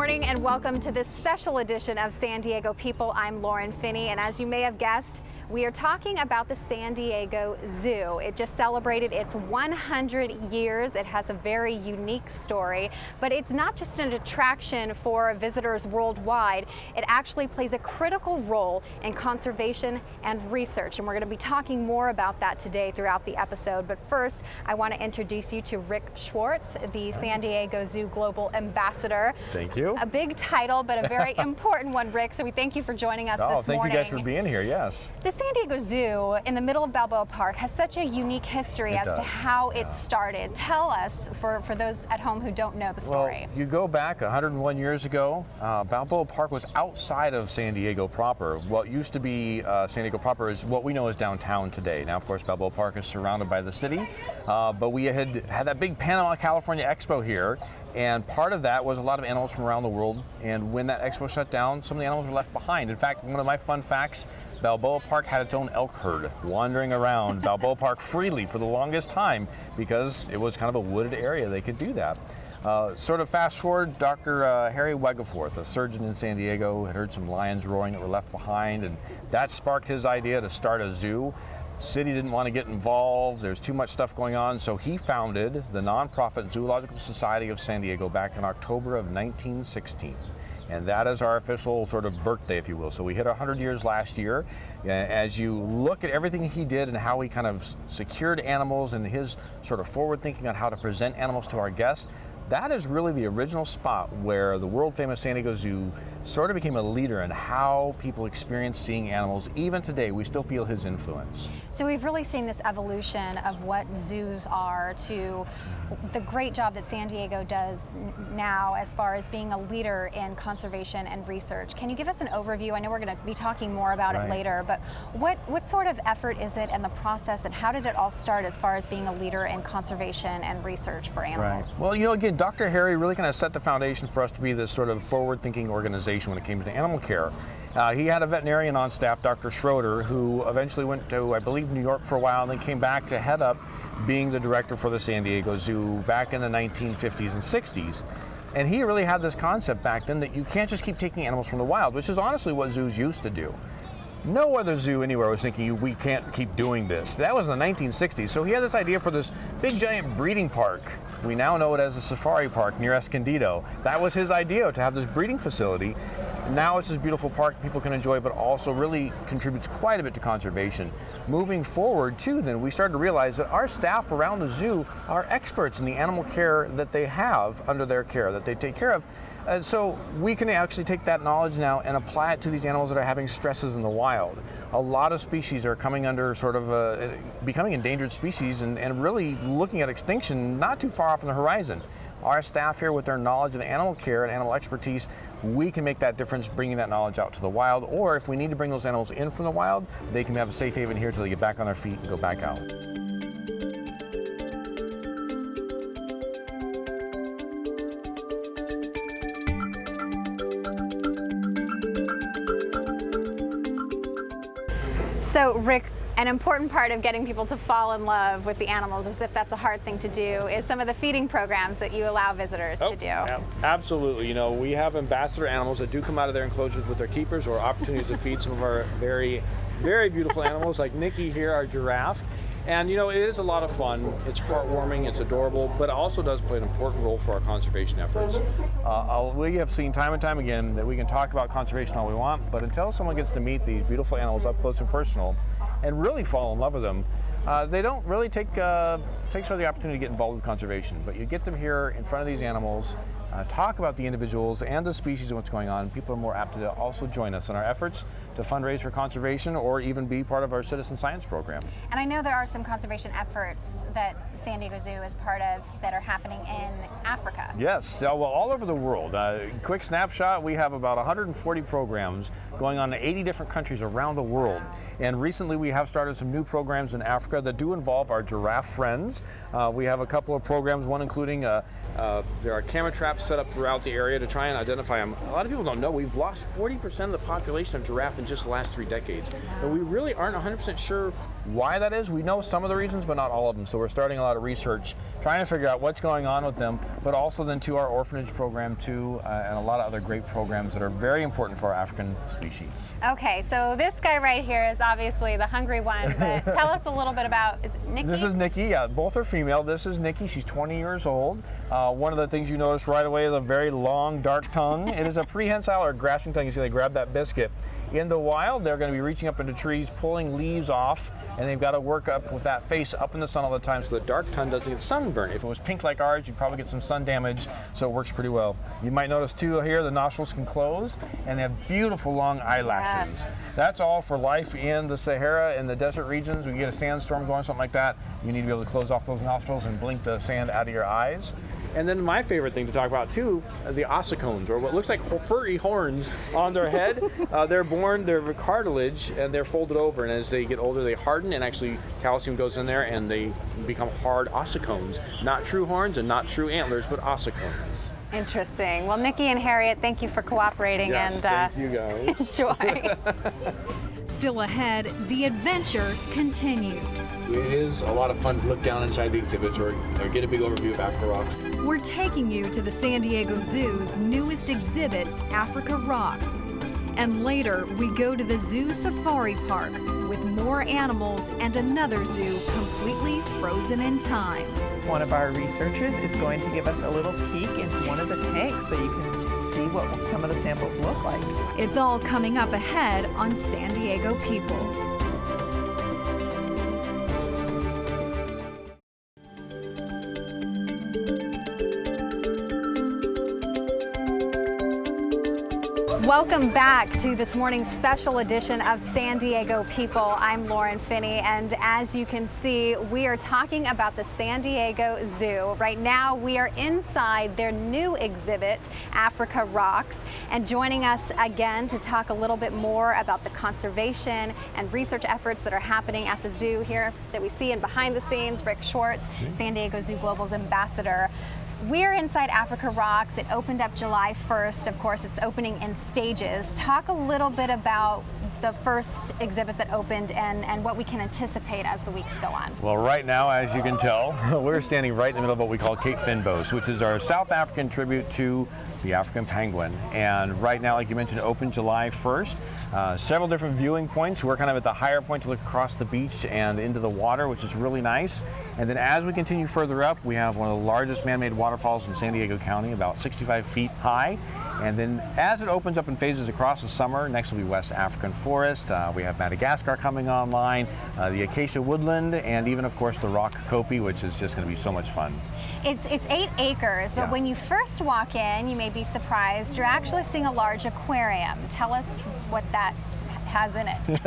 morning and welcome to this special edition of San Diego People. I'm Lauren Phinney, and as you may have guessed, we are talking about the San Diego Zoo. It just celebrated its 100 years. It has a very unique story, but it's not just an attraction for visitors worldwide. It actually plays a critical role in conservation and research, and we're going to be talking more about that today throughout the episode. But first, I want to introduce you to Rick Schwartz, the San Diego Zoo Global Ambassador. Thank you. A big title, but a very important one, Rick, so we thank you for joining us this morning. Thank you guys for being here, yes. The San Diego Zoo in the middle of Balboa Park has such a unique history as to how it started. Tell us, for those at home who don't know the story. Well, you go back 101 years ago, Balboa Park was outside of San Diego proper. What used to be San Diego proper is what we know as downtown today. Now, of course, Balboa Park is surrounded by the city, but we had that big Panama, California Expo here, and part of that was a lot of animals from around the world, and when that expo shut down, some of the animals were left behind. In fact, one of my fun facts, Balboa Park had its own elk herd wandering around Balboa Park freely for the longest time because it was kind of a wooded area. They could do that. Sort of fast forward, Dr. Harry Wegeforth, a surgeon in San Diego, had heard some lions roaring that were left behind, and that sparked his idea to start a zoo. City didn't want to get involved. There's too much stuff going on, so he founded the nonprofit Zoological Society of San Diego back in October of 1916. And that is our official sort of birthday, if you will. So we hit 100 years last year. As you look at everything he did and how he kind of secured animals and his sort of forward thinking on how to present animals to our guests, that is really the original spot where the world famous San Diego Zoo sort of became a leader in how people experience seeing animals. Even today, we still feel his influence. So we've really seen this evolution of what zoos are to the great job that San Diego does now as far as being a leader in conservation and research. Can you give us an overview? I know we're going to be talking more about it later, but what sort of effort is it and the process, and how did it all start as far as being a leader in conservation and research for animals? Well, you know, again, Dr. Harry really kind of set the foundation for us to be this sort of forward-thinking organization when it came to animal care. He had a veterinarian on staff, Dr. Schroeder, who eventually went to, I believe, New York for a while and then came back to head up being the director for the San Diego Zoo back in the 1950s and 60s. And he really had this concept back then that you can't just keep taking animals from the wild, which is honestly what zoos used to do. No other zoo anywhere was thinking, we can't keep doing this. That was in the 1960s. So he had this idea for this big giant breeding park. We now know it as a safari park near Escondido. That was his idea, to have this breeding facility. Now it's this beautiful park people can enjoy, but also really contributes quite a bit to conservation. Moving forward too, then we started to realize that our staff around the zoo are experts in the animal care that they have under their care, that they take care of. So we can actually take that knowledge now and apply it to these animals that are having stresses in the wild. A lot of species are coming under sort of becoming endangered species and really looking at extinction not too far off on the horizon. Our staff here, with their knowledge of animal care and animal expertise, we can make that difference bringing that knowledge out to the wild, or if we need to bring those animals in from the wild, they can have a safe haven here till they get back on their feet and go back out. So, Rick, an important part of getting people to fall in love with the animals, as if that's a hard thing to do, is some of the feeding programs that you allow visitors to do. Yeah, absolutely. You know, we have ambassador animals that do come out of their enclosures with their keepers, or opportunities to feed some of our very, very beautiful animals, like Nikki here, our giraffe. And you know, it is a lot of fun. It's heartwarming, it's adorable, but it also does play an important role for our conservation efforts. We have seen time and time again that we can talk about conservation all we want, but until someone gets to meet these beautiful animals up close and personal and really fall in love with them, they don't really take sort of the opportunity to get involved with conservation. But you get them here in front of these animals, talk about the individuals and the species and what's going on, people are more apt to also join us in our efforts to fundraise for conservation or even be part of our citizen science program. And I know there are some conservation efforts that San Diego Zoo is part of that are happening in Africa. Yes, well, all over the world. Quick snapshot, we have about 140 programs going on in 80 different countries around the world. And recently we have started some new programs in Africa that do involve our giraffe friends. We have a couple of programs, one including there are camera traps set up throughout the area to try and identify them. A lot of people don't know we've lost 40% of the population of giraffe in just the last 3 decades. And we really aren't 100% sure why that is. We know some of the reasons, but not all of them. So we're starting a lot of research, trying to figure out what's going on with them, but also then to our orphanage program too, and a lot of other great programs that are very important for our African species. Okay, so this guy right here is obviously the hungry one, but tell us a little bit about, is it Nikki? This is Nikki, yeah, both are female. This is Nikki, she's 20 years old. One of the things you notice right away is a very long, dark tongue. It is a prehensile or grasping tongue. You see they grab that biscuit. In the wild, they're going to be reaching up into trees, pulling leaves off, and they've got to work up with that face up in the sun all the time so the dark tongue doesn't get sunburned. If it was pink like ours, you'd probably get some sun damage, so it works pretty well. You might notice too here, the nostrils can close, and they have beautiful long eyelashes. Yes. That's all for life in the Sahara and the desert regions. When you get a sandstorm going, something like that, you need to be able to close off those nostrils and blink the sand out of your eyes. And then my favorite thing to talk about too, the ossicones, or what looks like furry horns on their head. They're born, they're cartilage, and they're folded over, and as they get older they harden, and actually calcium goes in there and they become hard ossicones. Not true horns and not true antlers, but ossicones. Interesting. Well, Nikki and Harriet, thank you for cooperating. Yes, and thank you guys. enjoy. Still ahead, the adventure continues. It is a lot of fun to look down inside the exhibits or get a big overview of Africa Rocks. We're taking you to the San Diego Zoo's newest exhibit, Africa Rocks. And later, we go to the Zoo Safari Park with more animals and another zoo completely frozen in time. One of our researchers is going to give us a little peek into one of the tanks so you can see what some of the samples look like. It's all coming up ahead on San Diego People. Welcome back to this morning's special edition of San Diego People. I'm Lauren Phinney, and as you can see, we are talking about the San Diego Zoo. Right now, we are inside their new exhibit, Africa Rocks, and joining us again to talk a little bit more about the conservation and research efforts that are happening at the zoo here that we see in behind the scenes, Rick Schwartz, San Diego Zoo Global's ambassador. We're inside Africa Rocks. It opened up July 1st. Of course, it's opening in stages. Talk a little bit about the first exhibit that opened and what we can anticipate as the weeks go on. Well, right now, as you can tell, we're standing right in the middle of what we call Cape Fynbos, which is our South African tribute to the African penguin. And right now, like you mentioned, it opened July 1st. Several different viewing points. We're kind of at the higher point to look across the beach and into the water, which is really nice. And then as we continue further up, we have one of the largest man-made waterfalls in San Diego County, about 65 feet high. And then as it opens up in phases across the summer, next will be West African forest. We have Madagascar coming online, the acacia woodland, and even, of course, the rock copy, which is just going to be so much fun. It's 8 acres, but when you first walk in, you may be surprised. You're actually seeing a large aquarium. Tell us what that has in it.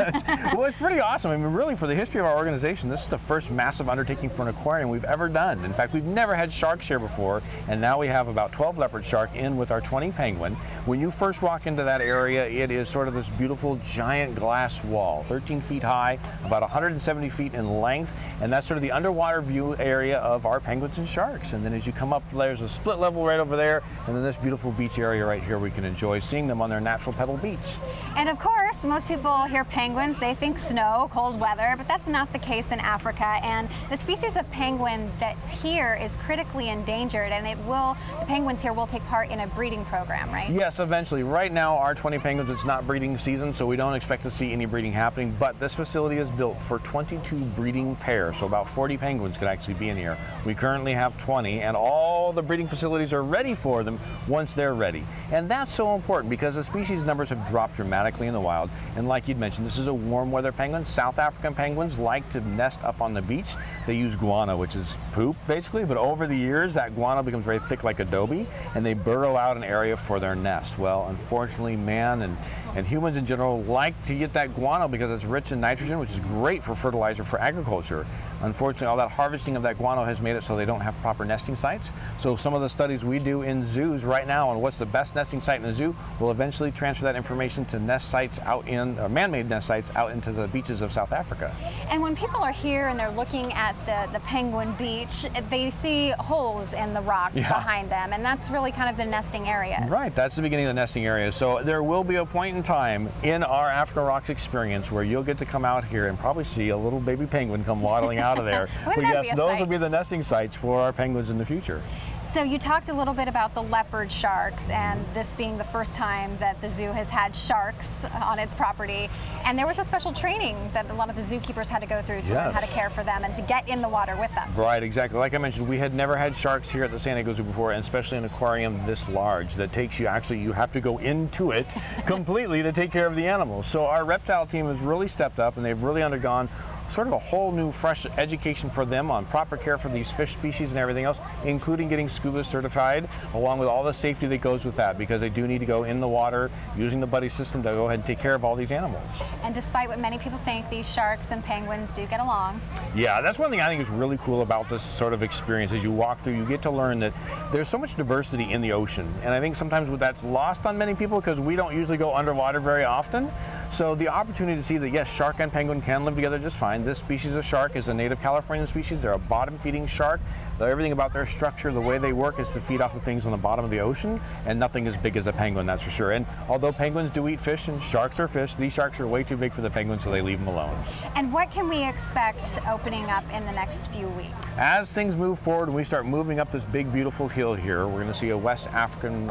Well, it's pretty awesome. I mean, really, for the history of our organization, this is the first massive undertaking for an aquarium we've ever done. In fact, we've never had sharks here before, and now we have about 12 leopard shark in with our 20 penguin. When you first walk into that area, it is sort of this beautiful giant glass wall, 13 feet high, about 170 feet in length, and that's sort of the underwater view area of our penguins and sharks. And then as you come up, there's a split level right over there, and then this beautiful beach area right here we can enjoy seeing them on their natural pebble beach. And of course, most people hear penguins, they think snow, cold weather, but that's not the case in Africa. And the species of penguin that's here is critically endangered, and the penguins here will take part in a breeding program, right? Yes, eventually. Right now, our 20 penguins, it's not breeding season, so we don't expect to see any breeding happening, but this facility is built for 22 breeding pairs, so about 40 penguins could actually be in here. We currently have 20, and all the breeding facilities are ready for them once they're ready. And that's so important because the species numbers have dropped dramatically in the wild, and like you'd mentioned, this is a warm weather penguin. South African penguins like to nest up on the beach. They use guano, which is poop basically, but over the years that guano becomes very thick like adobe, and they burrow out an area for their nest. Well, unfortunately, man and humans in general like to get that guano because it's rich in nitrogen, which is great for fertilizer for agriculture. Unfortunately, all that harvesting of that guano has made it so they don't have proper nesting sites. So some of the studies we do in zoos right now on what's the best nesting site in a zoo will eventually transfer that information to nest sites out in, man-made nest sites out into the beaches of South Africa. And when people are here and they're looking at the penguin beach, they see holes in the rocks behind them, and that's really kind of the nesting area. Right, that's the beginning of the nesting area. So there will be a point in time in our Africa Rocks experience where you'll get to come out here and probably see a little baby penguin come waddling out of there. But yes, those will be the nesting sites for our penguins in the future. So you talked a little bit about the leopard sharks, and this being the first time that the zoo has had sharks on its property. And there was a special training that a lot of the zookeepers had to go through to learn how to care for them and to get in the water with them. Right, exactly. Like I mentioned, we had never had sharks here at the San Diego Zoo before, and especially an aquarium this large that takes you, actually, you have to go into it completely to take care of the animals. So our reptile team has really stepped up, and they've really undergone sort of a whole new fresh education for them on proper care for these fish species and everything else, including getting scuba certified, along with all the safety that goes with that, because they do need to go in the water using the buddy system to go ahead and take care of all these animals. And despite what many people think, these sharks and penguins do get along. Yeah, that's one thing I think is really cool about this sort of experience. As you walk through, you get to learn that there's so much diversity in the ocean, and I think sometimes that's lost on many people because we don't usually go underwater very often. So the opportunity to see that, yes, shark and penguin can live together just fine. This species of shark is a native Californian species. They're a bottom-feeding shark. Everything about their structure, the way they work, is to feed off of things on the bottom of the ocean, and nothing as big as a penguin, that's for sure. And although penguins do eat fish and sharks are fish, these sharks are way too big for the penguins, so they leave them alone. And what can we expect opening up in the next few weeks? As things move forward and we start moving up this big, beautiful hill here, we're going to see a West African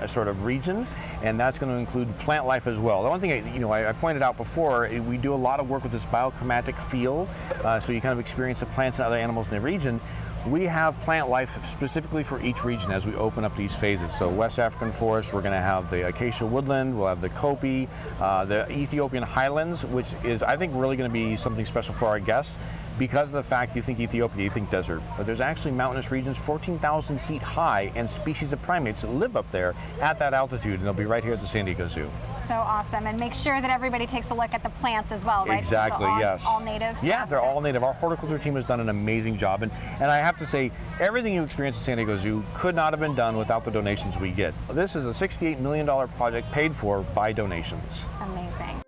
sort of region, and that's going to include plant life as well. The one thing I pointed out before, we do a lot of work with this bioclimatic feel, so you kind of experience the plants and other animals in the region. We have plant life specifically for each region as we open up these phases. So West African forest, we're going to have the acacia woodland, we'll have the kopi, the Ethiopian highlands, which is, I think, really going to be something special for our guests. Because of the fact you think Ethiopia, you think desert. But there's actually mountainous regions 14,000 feet high and species of primates that live up there at that altitude, and they'll be right here at the San Diego Zoo. So awesome. And make sure that everybody takes a look at the plants as well, right? Exactly, yes. All native? Yeah, they're all native. Our horticulture team has done an amazing job. And I have to say, everything you experience at San Diego Zoo could not have been done without the donations we get. This is a $68 million project paid for by donations. Amazing.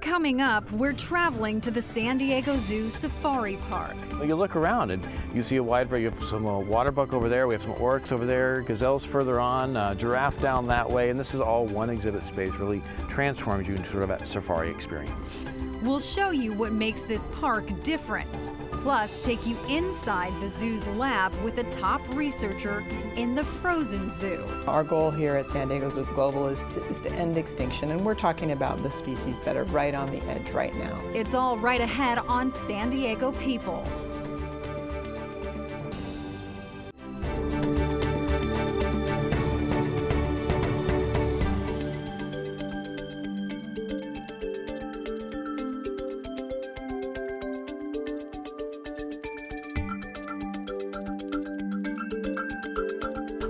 Coming up, we're traveling to the San Diego Zoo Safari Park. You look around and you see a wide variety. You have some water buck over there, we have some oryx over there, gazelles further on, giraffe down that way, and this is all one exhibit space. Really transforms you into sort of a safari experience. We'll show you what makes this park different, plus take you inside the zoo's lab with a top researcher in the frozen zoo. Our goal here at San Diego Zoo Global is to end extinction, and we're talking about the species that are right on the edge right now. It's all right ahead on San Diego People.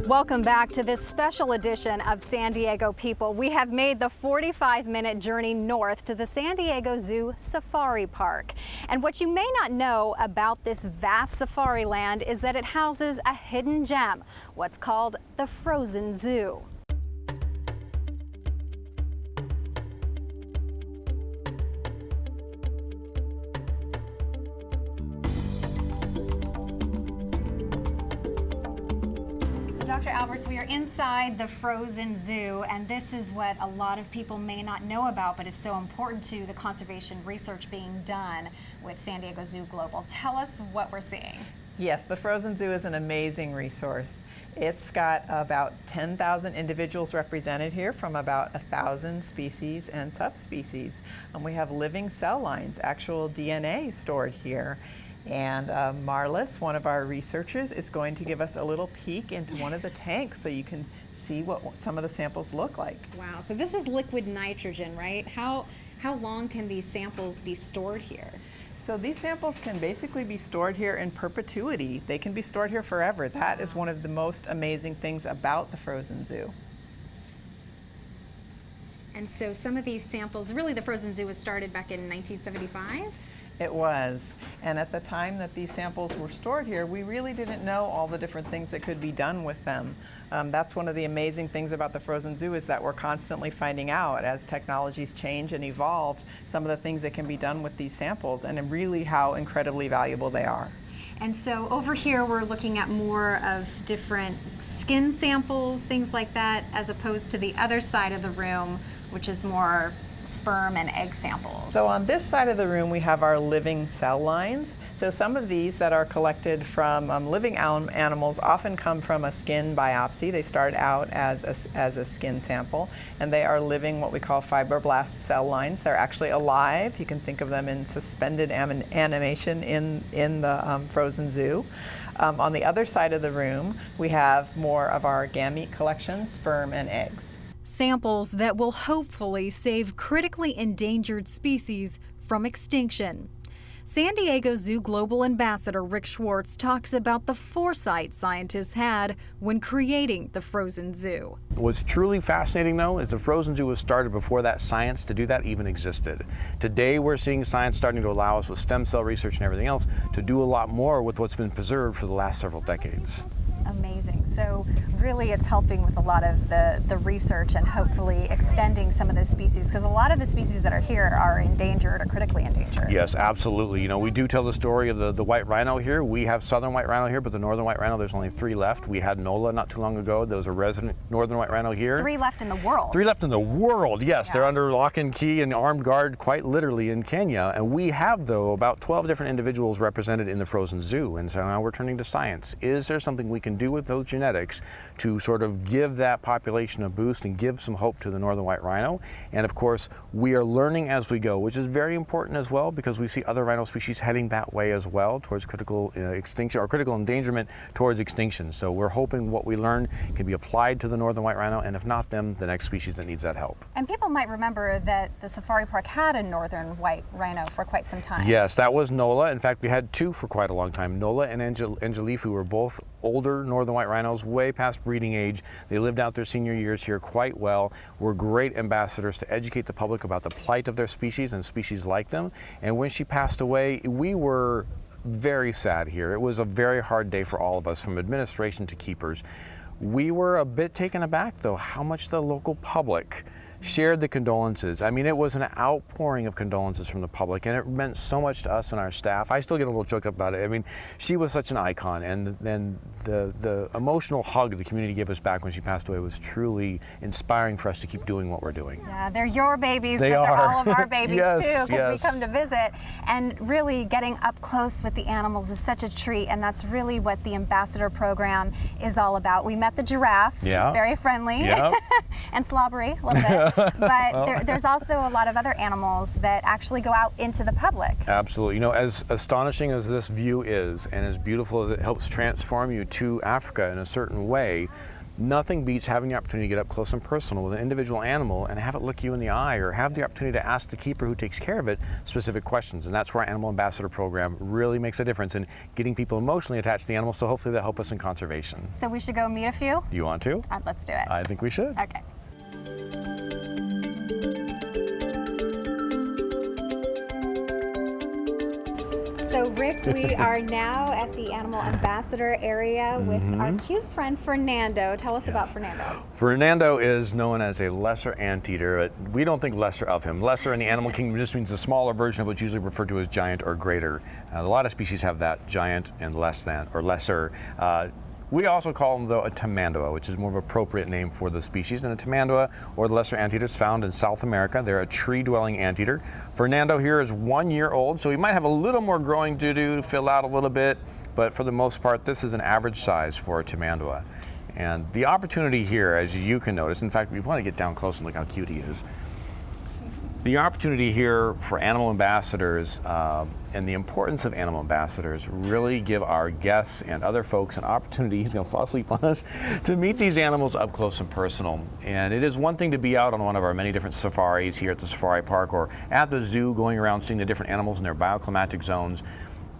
Welcome back to this special edition of San Diego People. We have made the 45-minute journey north to the San Diego Zoo Safari Park. And what you may not know about this vast safari land is that it houses a hidden gem, what's called the Frozen Zoo. Dr. Alberts, we are inside the Frozen Zoo, and this is what a lot of people may not know about, but is so important to the conservation research being done with San Diego Zoo Global. Tell us what we're seeing. Yes, the Frozen Zoo is an amazing resource. It's got about 10,000 individuals represented here from about 1,000 species and subspecies. And we have living cell lines, actual DNA stored here. And Marlis, one of our researchers, is going to give us a little peek into one of the tanks so you can see what some of the samples look like. Wow, so this is liquid nitrogen, right? How long can these samples be stored here? So these samples can basically be stored here in perpetuity. They can be stored here forever. That is one of the most amazing things about the Frozen Zoo. And so some of these samples, really the Frozen Zoo was started back in 1975? It was. And at the time that these samples were stored here, we really didn't know all the different things that could be done with them. That's one of the amazing things about the frozen zoo, is that we're constantly finding out as technologies change and evolve some of the things that can be done with these samples, and really how incredibly valuable they are. And so over here we're looking at more of different skin samples, things like that, as opposed to the other side of the room, which is more sperm and egg samples. So on this side of the room we have our living cell lines. So some of these that are collected from living animals often come from a skin biopsy. They start out as a skin sample, and they are living what we call fibroblast cell lines. They're actually alive. You can think of them in suspended animation in the frozen zoo. On the other side of the room we have more of our gamete collection, sperm and eggs. Samples that will hopefully save critically endangered species from extinction. San Diego Zoo Global Ambassador Rick Schwartz talks about the foresight scientists had when creating the frozen zoo. What's truly fascinating, though, is the frozen zoo was started before that science to do that even existed. Today we're seeing science starting to allow us, with stem cell research and everything else, to do a lot more with what's been preserved for the last several decades. Amazing. So really it's helping with a lot of the research and hopefully extending some of those species, because a lot of the species that are here are endangered or critically endangered. Yes, absolutely. You know, we do tell the story of the white rhino here. We have southern white rhino here, but the northern white rhino, there's only 3 left. We had NOLA not too long ago. There was a resident northern white rhino here. 3 left in the world. 3 left in the world, yes. Yeah. They're under lock and key and armed guard quite literally in Kenya. And we have, though, about 12 different individuals represented in the frozen zoo. And so now we're turning to science. Is there something we can do with those genetics to sort of give that population a boost and give some hope to the northern white rhino? And of course, we are learning as we go, which is very important as well, because we see other rhino species heading that way as well, towards critical extinction or critical endangerment towards extinction. So we're hoping what we learn can be applied to the northern white rhino, and if not them, the next species that needs that help. And people might remember that the safari park had a northern white rhino for quite some time. Yes, that was NOLA. In fact, we had 2 for quite a long time. NOLA and Angelifu were both older northern white rhinos, way past breeding age. They lived out their senior years here quite well, were great ambassadors to educate the public about the plight of their species and species like them. And when she passed away, we were very sad here. It was a very hard day for all of us, from administration to keepers. We were a bit taken aback, though, how much the local public shared the condolences. I mean, it was an outpouring of condolences from the public, and it meant so much to us and our staff. I still get a little choked up about it. I mean, she was such an icon, and then the emotional hug the community gave us back when she passed away was truly inspiring for us to keep doing what we're doing. Yeah, they're your babies, They but they're are. all of our babies Yes, too, because yes. we come to visit. And really getting up close with the animals is such a treat, and that's really what the ambassador program is all about. We met the giraffes, Yeah. very friendly, Yep. and slobbery a little bit. But there's also a lot of other animals that actually go out into the public. Absolutely. You know, as astonishing as this view is, and as beautiful as it helps transform you to Africa in a certain way, nothing beats having the opportunity to get up close and personal with an individual animal and have it look you in the eye, or have the opportunity to ask the keeper who takes care of it specific questions. And that's where our Animal Ambassador program really makes a difference in getting people emotionally attached to the animals, so hopefully they'll help us in conservation. So we should go meet a few? Do you want to? Let's do it. I think we should. Okay. So Rick, we are now at the Animal Ambassador area with our cute friend Fernando. Tell us about Fernando. Fernando is known as a lesser anteater, but we don't think lesser of him. Lesser in the animal kingdom just means a smaller version of what's usually referred to as giant or greater. A lot of species have that, giant and less than, or lesser. We also call them, though, a tamandua, which is more of an appropriate name for the species. And a tamandua, or the lesser anteater, is found in South America. They're a tree-dwelling anteater. Fernando here is 1 year old, so he might have a little more growing to do to fill out a little bit, but for the most part, this is an average size for a tamandua. And the opportunity here, as you can notice, in fact, we want to get down close and look how cute he is. The opportunity here for animal ambassadors and the importance of animal ambassadors really give our guests and other folks an opportunity, he's going to fall asleep on us, to meet these animals up close and personal. And it is one thing to be out on one of our many different safaris here at the safari park or at the zoo, going around seeing the different animals in their bioclimatic zones,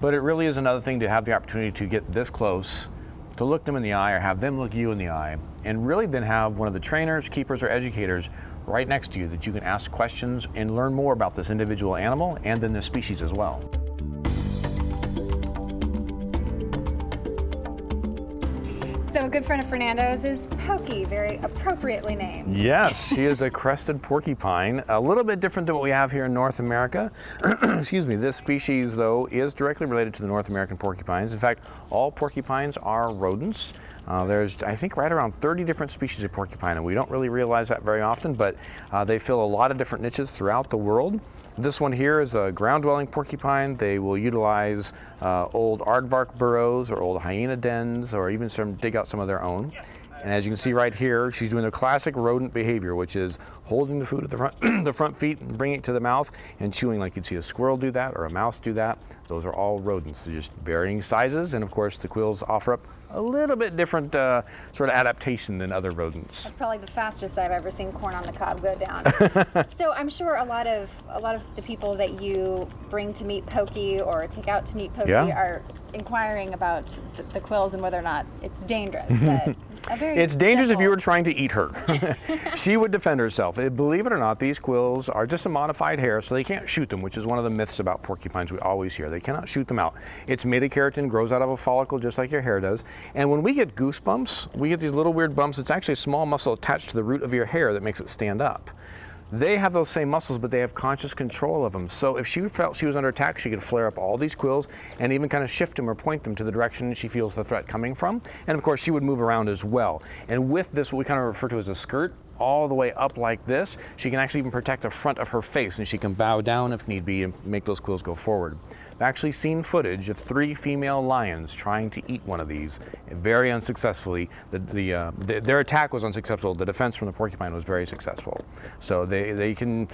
but it really is another thing to have the opportunity to get this close, to look them in the eye or have them look you in the eye, and really then have one of the trainers, keepers, or educators right next to you that you can ask questions and learn more about this individual animal and then the species as well. a good friend of Fernando's is Pokey, very appropriately named. Yes, she is a crested porcupine, a little bit different than what we have here in North America. Excuse me, this species, though, is directly related to the North American porcupines. In fact, all porcupines are rodents. There's, I think, right around 30 different species of porcupine, and we don't really realize that very often, but they fill a lot of different niches throughout the world. This one here is a ground-dwelling porcupine. They will utilize old aardvark burrows or old hyena dens, or even dig out some of their own. And as you can see right here, she's doing the classic rodent behavior, which is holding the food at the front, the front feet, and bringing it to the mouth and chewing like you'd see a squirrel do that or a mouse do that. Those are all rodents. They're just varying sizes, and of course the quills offer up a little bit different sort of adaptation than other rodents. That's probably the fastest I've ever seen corn on the cob go down. So I'm sure a lot of the people that you bring to meet Pokey or take out to meet Pokey are inquiring about the quills and whether or not it's dangerous. But it's dangerous if you were trying to eat her. She would defend herself. Believe it or not, these quills are just a modified hair, so they can't shoot them, which is one of the myths about porcupines we always hear. They cannot shoot them out. It's meta-keratin, grows out of a follicle just like your hair does. And when we get goosebumps, we get these little weird bumps. It's actually a small muscle attached to the root of your hair that makes it stand up. They have those same muscles, but they have conscious control of them. So if she felt she was under attack, she could flare up all these quills and even kind of shift them or point them to the direction she feels the threat coming from. And of course, she would move around as well. And with this, what we kind of refer to as a skirt, all the way up like this, she can actually even protect the front of her face, and she can bow down if need be and make those quills go forward. I've actually seen footage of 3 female lions trying to eat one of these, very unsuccessfully. Their attack was unsuccessful. The defense from the porcupine was very successful. So they can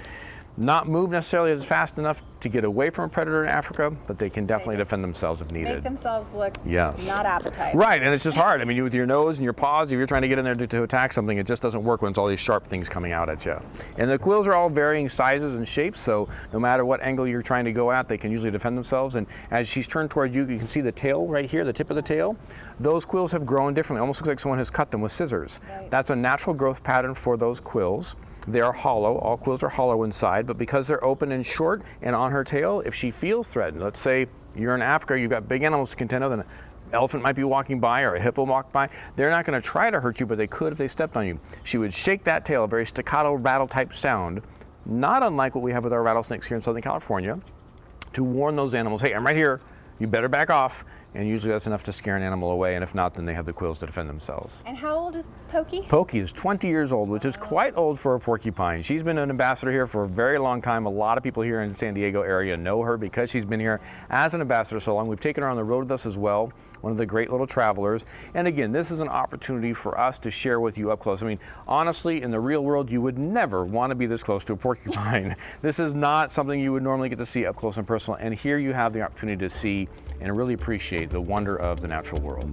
not move necessarily as fast enough to get away from a predator in Africa, but they can definitely defend themselves if needed. Make themselves look not appetizing. Right, and it's just hard. I mean, with your nose and your paws, if you're trying to get in there to attack something, it just doesn't work when it's all these sharp things coming out at you. And the quills are all varying sizes and shapes, so no matter what angle you're trying to go at, they can usually defend themselves. And as she's turned towards you, you can see the tail right here, the tip of the tail. Those quills have grown differently. Almost looks like someone has cut them with scissors. Right. That's a natural growth pattern for those quills. They are hollow. All quills are hollow inside, but because they're open and short and on her tail, if she feels threatened, let's say you're in Africa, you've got big animals to contend with, and an elephant might be walking by or a hippo walk by, they're not going to try to hurt you, but they could if they stepped on you. She would shake that tail, a very staccato rattle type sound, not unlike what we have with our rattlesnakes here in Southern California, to warn those animals, hey, I'm right here, you better back off. And usually that's enough to scare an animal away, and if not, then they have the quills to defend themselves. And how old is Pokey? Pokey is 20 years old, which is quite old for a porcupine. She's been an ambassador here for a very long time. A lot of people here in the San Diego area know her because she's been here as an ambassador so long. We've taken her on the road with us as well, one of the great little travelers. And again, this is an opportunity for us to share with you up close. I mean, honestly, in the real world, you would never want to be this close to a porcupine. This is not something you would normally get to see up close and personal, and here you have the opportunity to see and really appreciate the wonder of the natural world.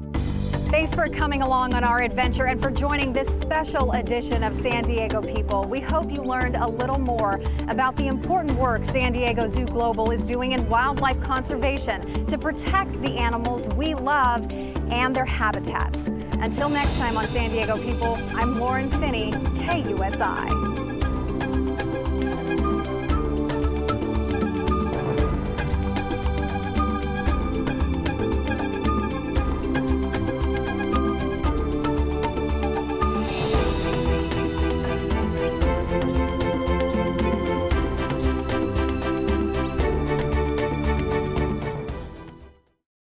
Thanks for coming along on our adventure and for joining this special edition of San Diego People. We hope you learned a little more about the important work San Diego Zoo Global is doing in wildlife conservation to protect the animals we love and their habitats. Until next time on San Diego People, I'm Lauren Phinney, KUSI.